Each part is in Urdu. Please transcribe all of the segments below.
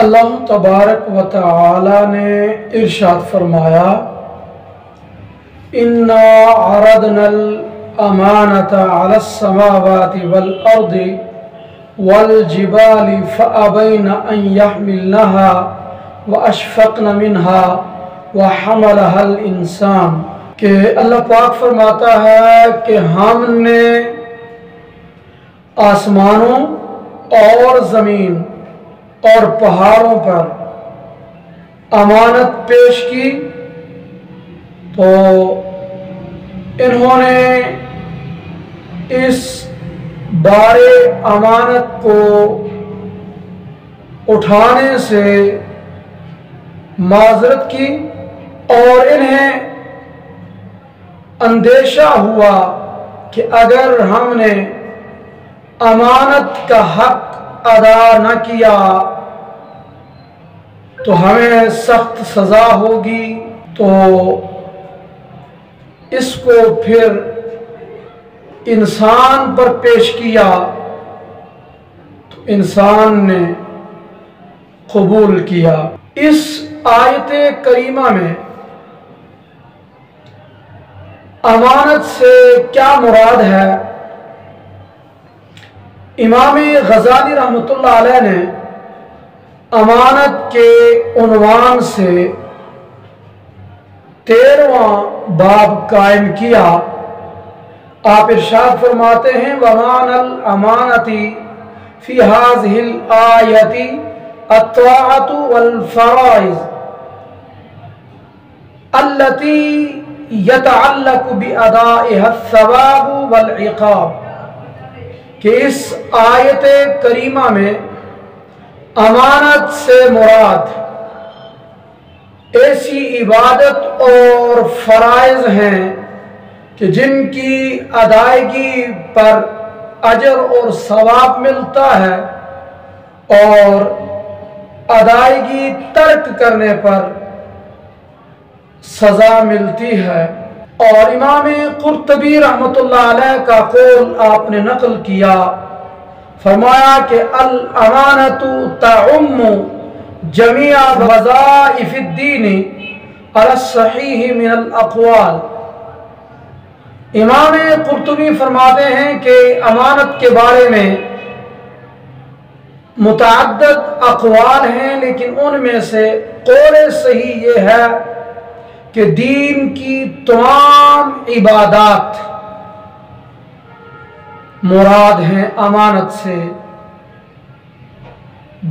اللہ تبارک و تعالی نے ارشاد فرمایا انا عرضنا الامانۃ علی السماوات والارض والجبال فابین ان یحملنها واشفقن منها وحملها الانسان کہ اللہ پاک فرماتا ہے کہ ہم نے آسمانوں اور زمین اور پہاڑوں پر امانت پیش کی تو انہوں نے اس بار امانت کو اٹھانے سے معذرت کی اور انہیں اندیشہ ہوا کہ اگر ہم نے امانت کا حق ادا نہ کیا تو ہمیں سخت سزا ہوگی، تو اس کو پھر انسان پر پیش کیا تو انسان نے قبول کیا۔ اس آیت کریمہ میں امانت سے کیا مراد ہے؟ امام غزالی رحمۃ اللہ علیہ نے امانت کے عنوان سے 13واں باب قائم کیا۔ آپ ارشاد فرماتے ہیں وَمَعْنَى الْأَمَانَةِ فِي هَذِهِ الْآيَةِ الطَّاعَةُ وَالْفَرَائِضُ الَّتِي يَتَعَلَّقُ بِأَدَائِهَا الثَّوَابُ وَالْعِقَابُ کہ اس آیت کریمہ میں امانت سے مراد ایسی عبادت اور فرائض ہیں کہ جن کی ادائیگی پر اجر اور ثواب ملتا ہے اور ادائیگی ترک کرنے پر سزا ملتی ہے۔ اور امام قرطبی رحمۃ اللہ علیہ کا قول آپ نے نقل کیا، فرمایا کہ الامانۃ تعم جمیع وظائف الدین علی الصحیح من الاقوال۔ امام قرطبی فرماتے ہیں کہ امانت کے بارے میں متعدد اقوال ہیں، لیکن ان میں سے قول صحیح یہ ہے کہ دین کی تمام عبادات مراد ہیں امانت سے۔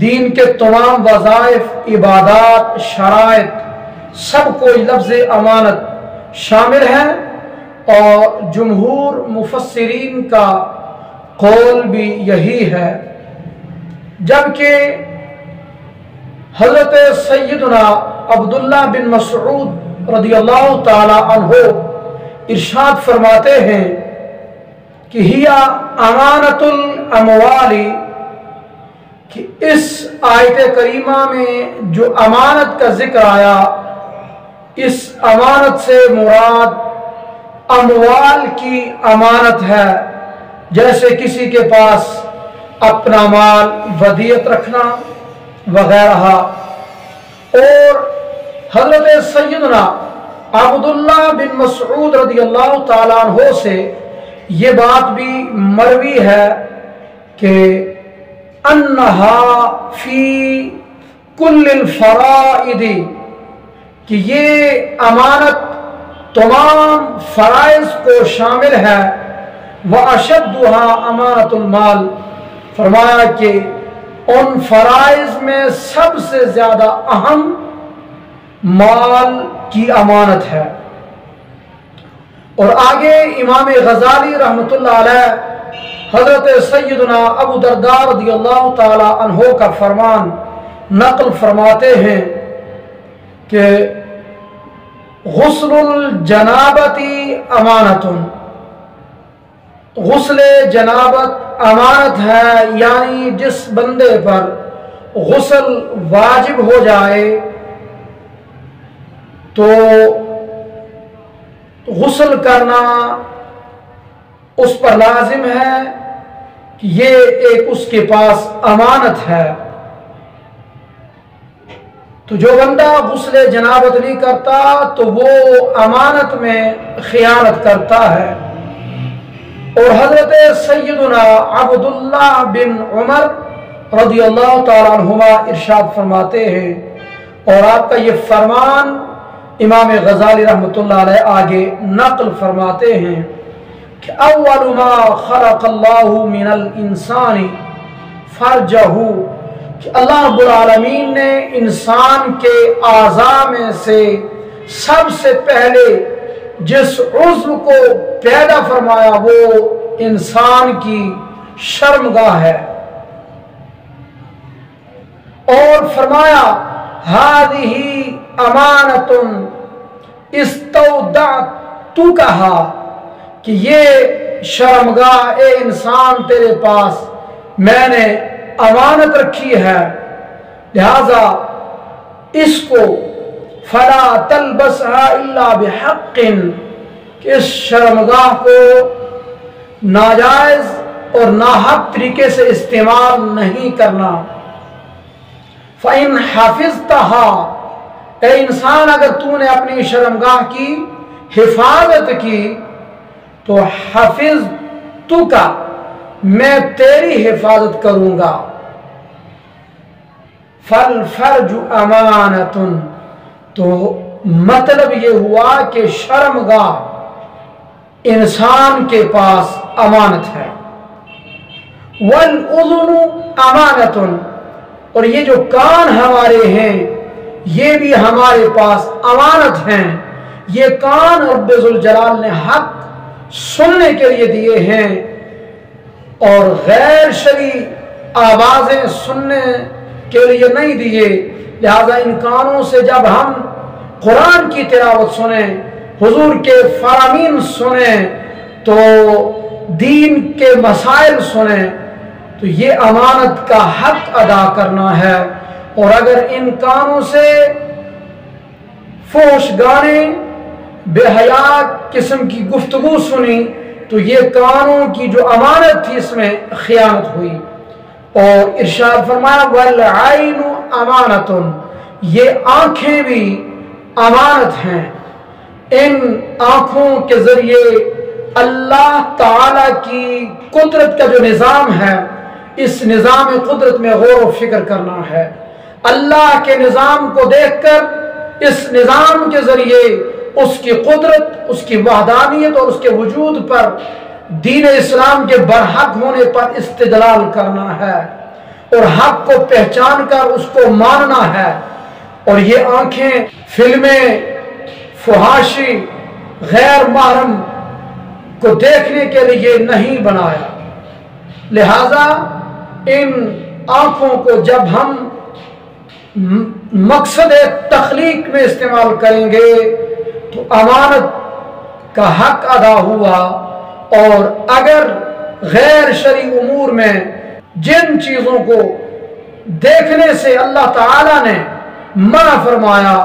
دین کے تمام وظائف، عبادات، شرائط سب کو لفظ امانت شامل ہے، اور جمہور مفسرین کا قول بھی یہی ہے، جبکہ حضرت سیدنا عبداللہ بن مسعود رضی اللہ تعالی عنہ ارشاد فرماتے ہیں کہ ہی امانت الاموال، کہ اس آیت کریمہ میں جو امانت کا ذکر آیا، اس امانت سے مراد اموال کی امانت ہے، جیسے کسی کے پاس اپنا مال ودیعت رکھنا وغیرہ۔ اور حضرت سیدنا عبداللہ بن مسعود رضی اللہ تعالیٰ عنہ سے یہ بات بھی مروی ہے کہ انہا فی کل الفرائض، کہ یہ امانت تمام فرائض کو شامل ہے، وَأَشَدُّهَا أَمَانَةُ الْمَالِ، فرمایا کہ ان فرائض میں سب سے زیادہ اہم مال کی امانت ہے۔ اور آگے امام غزالی رحمۃ اللہ علیہ حضرت سیدنا ابو درداء رضی اللہ تعالی عنہ کا فرمان نقل فرماتے ہیں کہ غسل الجنابت امانت، غسل جنابت امانت ہے، یعنی جس بندے پر غسل واجب ہو جائے تو غسل کرنا اس پر لازم ہے کہ یہ ایک اس کے پاس امانت ہے۔ تو جو بندہ غسل جنابت نہیں کرتا تو وہ امانت میں خیانت کرتا ہے۔ اور حضرت سیدنا عبداللہ بن عمر رضی اللہ تعالیٰ عنہما ارشاد فرماتے ہیں، اور آپ کا یہ فرمان امام غزالی رحمۃ اللہ علیہ آگے نقل فرماتے ہیں کہ اول ما خلق اللہ من الانسان فرجہ، کہ اللہ رب العالمین نے انسان کے اعضاء میں سے سب سے پہلے جس عضو کو پیدا فرمایا وہ انسان کی شرمگاہ ہے، اور فرمایا ہذہ امانۃ استودعتکھا، کہ یہ شرمگاہ اے انسان تیرے پاس میں نے امانت رکھی ہے، لہذا اس کو فلا تلبسها الا بحق، کہ اس شرمگاہ کو ناجائز اور ناحق طریقے سے استعمال نہیں کرنا۔ فَإِنْ حَفِظْتَهَا، اے انسان اگر تو نے اپنی شرمگاہ کی حفاظت کی تو حفظتک، میں تیری حفاظت کروں گا۔ فَالْفَرْجُ أَمَانَةٌ، تو مطلب یہ ہوا کہ شرمگاہ انسان کے پاس امانت ہے۔ وَالْأُذُنُ أَمَانَةٌ، اور یہ جو کان ہمارے ہیں یہ بھی ہمارے پاس امانت ہیں۔ یہ کان رب ذوالجلال نے حق سننے کے لیے دیے ہیں اور غیر شرعی آوازیں سننے کے لیے نہیں دیے، لہذا ان کانوں سے جب ہم قرآن کی تلاوت سنیں، حضور کے فرامین سنیں، تو دین کے مسائل سنیں، تو یہ امانت کا حق ادا کرنا ہے۔ اور اگر ان کانوں سے فحش گانے، بے حیا قسم کی گفتگو سنی تو یہ کانوں کی جو امانت تھی اس میں خیانت ہوئی۔ اور ارشاد فرمایا والعین امانۃ، یہ آنکھیں بھی امانت ہیں۔ ان آنکھوں کے ذریعے اللہ تعالی کی قدرت کا جو نظام ہے، اس نظام قدرت میں غور و فکر کرنا ہے۔ اللہ کے نظام کو دیکھ کر اس نظام کے ذریعے اس کی قدرت، اس کی وحدانیت اور اس کے وجود پر، دین اسلام کے برحق ہونے پر استدلال کرنا ہے اور حق کو پہچان کر اس کو ماننا ہے۔ اور یہ آنکھیں فلمیں، فحاشی، غیر محرم کو دیکھنے کے لیے نہیں بنایا، لہذا ان آنکھوں کو جب ہم مقصد تخلیق میں استعمال کریں گے تو امانت کا حق ادا ہوا۔ اور اگر غیر شرعی امور میں جن چیزوں کو دیکھنے سے اللہ تعالی نے منع فرمایا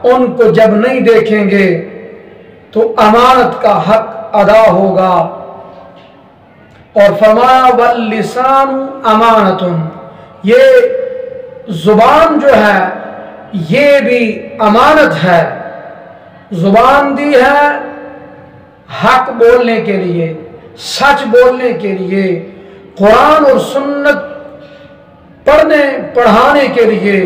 ان کو جب نہیں دیکھیں گے تو امانت کا حق ادا ہوگا۔ اور فرمایا واللسان امانۃ، یہ زبان جو ہے یہ بھی امانت ہے۔ زبان دی ہے حق بولنے کے لیے، سچ بولنے کے لیے، قرآن اور سنت پڑھنے پڑھانے کے لیے۔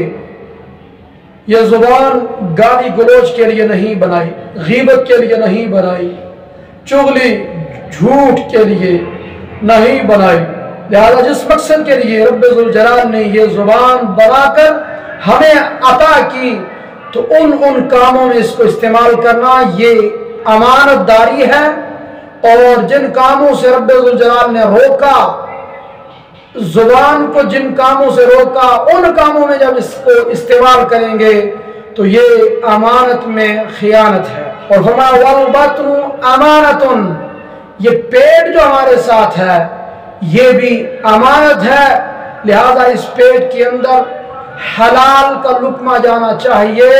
یہ زبان گالی گلوچ کے لیے نہیں بنائی، غیبت کے لیے نہیں بنائی، چغلی جھوٹ کے لیے نہیں بنائی، لہذا جس مقصد کے لیے رب ذوالجلال نے یہ زبان بنا کر ہمیں عطا کی تو ان کاموں میں اس کو استعمال کرنا یہ امانت داری ہے۔ اور جن کاموں سے رب ذوالجلال نے روکا، زبان کو جن کاموں سے روکا، ان کاموں میں جب اس کو استعمال کریں گے تو یہ امانت میں خیانت ہے۔ اور فرمایا والبطن امانۃ، یہ پیٹ جو ہمارے ساتھ ہے یہ بھی امانت ہے، لہذا اس پیٹ کے اندر حلال کا لقمہ جانا چاہیے،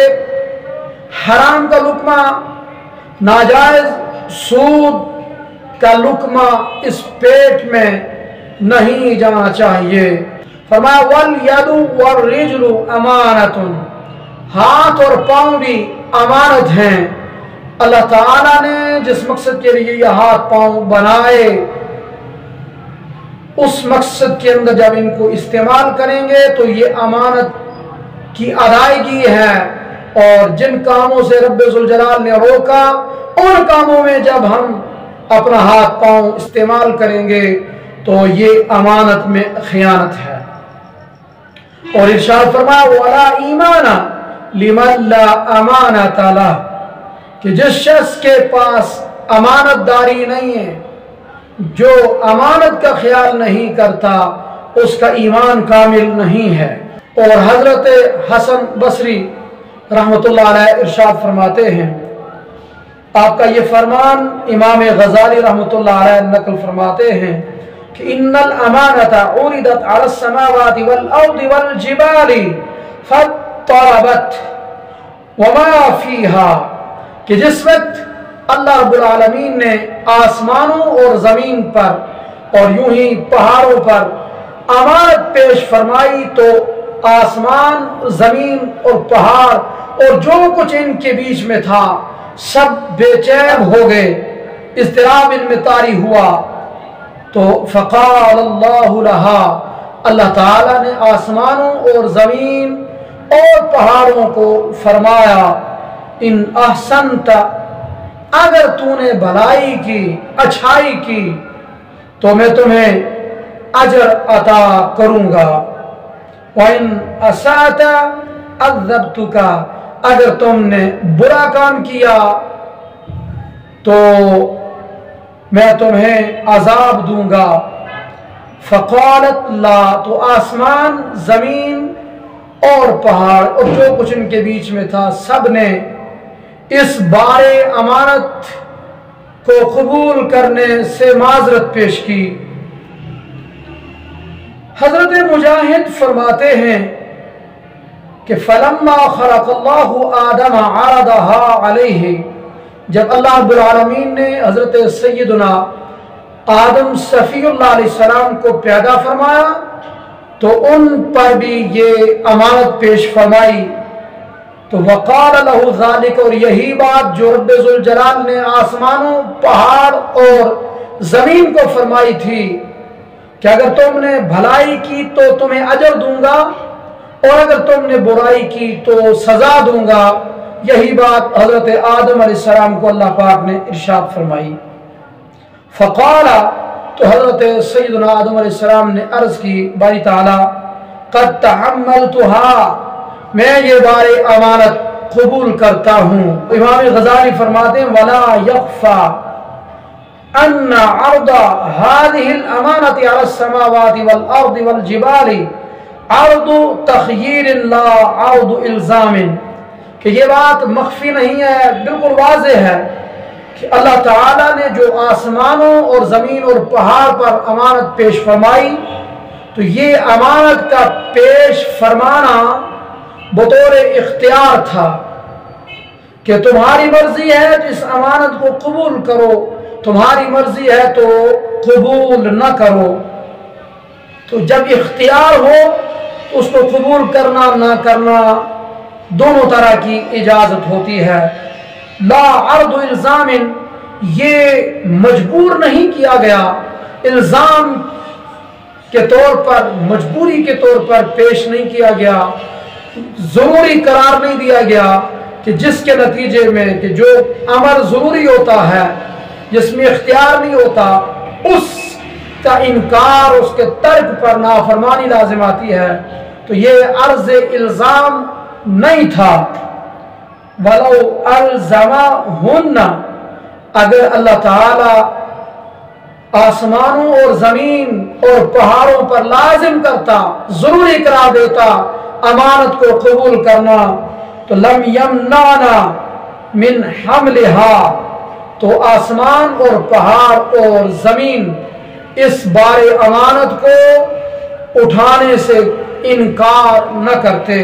حرام کا لقمہ، ناجائز سود کا لقمہ اس پیٹ میں نہیں جانا چاہیے۔ فرمایا والید والرجل امانۃ، ہاتھ اور پاؤں بھی امانت ہیں۔ اللہ تعالیٰ نے جس مقصد کے لیے یہ ہاتھ پاؤں بنائے، اس مقصد کے اندر جب ان کو استعمال کریں گے تو یہ امانت کی ادائیگی ہے، اور جن کاموں سے رب ذوالجلال نے روکا ان کاموں میں جب ہم اپنا ہاتھ پاؤں استعمال کریں گے تو یہ امانت میں خیانت ہے۔ اور ارشاد فرمایا وَلَا ایمَانَ لِمَن لَا أَمَانَةَ لَهُ، کہ جس شخص کے پاس امانت داری نہیں ہے، جو امانت کا خیال نہیں کرتا، اس کا ایمان کامل نہیں ہے۔ اور حضرت حسن بصری رحمۃ اللہ علیہ ارشاد فرماتے ہیں، آپ کا یہ فرمان امام غزالی رحمۃ اللہ علیہ نقل فرماتے ہیں کہ ان الامانۃ عرضت علی السماوات والارض والجبال فاضطربت وما فیها، کہ جس وقت اللہ رب العالمین نے آسمانوں اور زمین پر اور یوں ہی پہاڑوں پر امانت پیش فرمائی تو آسمان، زمین اور پہاڑ اور جو کچھ ان کے بیچ میں تھا سب بے چین ہو گئے، اضطراب ان میں طاری ہوا۔ تو فقال اللہ لہا، اللہ تعالیٰ نے آسمانوں اور زمین اور پہاڑوں کو فرمایا ان احسنت، اگر تو نے بھلائی کی، اچھائی کی تو میں تمہیں اجر عطا کروں گا، وَإِنْ أَسَأْتَ عَذَّبْتُكَ، اگر تم نے برا کام کیا تو میں تمہیں عذاب دوں گا۔ فقالت لا، تو آسمان، زمین اور پہاڑ اور جو کچھ ان کے بیچ میں تھا سب نے اس بارے امانت کو قبول کرنے سے معذرت پیش کی۔ حضرت مجاہد فرماتے ہیں کہ فلما خلق اللہ آدم عرضها علیہ، جب اللہ رب العالمین نے حضرت سیدنا آدم صفی اللہ علیہ السلام کو پیدا فرمایا تو ان پر بھی یہ امانت پیش فرمائی، تو وقال له ذلك، اور یہی بات جو رب ذوالجلال نے آسمانوں، پہاڑ اور زمین کو فرمائی تھی کہ اگر تم نے بھلائی کی تو تمہیں اجر دوں گا اور اگر تم نے برائی کی تو سزا دوں گا، یہی بات حضرت آدم علیہ السلام کو اللہ پاک نے ارشاد فرمائی۔ فقال، تو حضرت سیدنا آدم علیہ السلام نے عرض کی باری تعالی قد تحملتها، میں یہ بار امانت قبول کرتا ہوں۔ امام غزالی فرماتے ہیں ولا يخفى ان عرض هذه الامانة على السماوات والارض والجبال عرض تخییر لا عرض الزام، کہ یہ بات مخفی نہیں ہے، بالکل واضح ہے کہ اللہ تعالیٰ نے جو آسمانوں اور زمین اور پہاڑ پر امانت پیش فرمائی تو یہ امانت کا پیش فرمانا بطور اختیار تھا کہ تمہاری مرضی ہے تو اس امانت کو قبول کرو، تمہاری مرضی ہے تو قبول نہ کرو۔ تو جب اختیار ہو تو اس کو قبول کرنا نہ کرنا دونوں طرح کی اجازت ہوتی ہے۔ لا عرض الزام، یہ مجبور نہیں کیا گیا، الزام کے طور پر، مجبوری کے طور پر پیش نہیں کیا گیا، ضروری قرار نہیں دیا گیا کہ جس کے نتیجے میں کہ جو امر ضروری ہوتا ہے، جس میں اختیار نہیں ہوتا، اس کا انکار، اس کے ترک پر نافرمانی لازم آتی ہے، تو یہ عرض الزام نہیں تھا۔ وَلَوْ أَلْزَمَهُنَّ، اگر اللہ تعالی آسمانوں اور زمین اور پہاڑوں پر لازم کرتا، ضروری قرار دیتا امانت کو قبول کرنا، تو لم یمنعنا من حملها، تو آسمان اور پہاڑ اور زمین اس بار امانت کو اٹھانے سے انکار نہ کرتے۔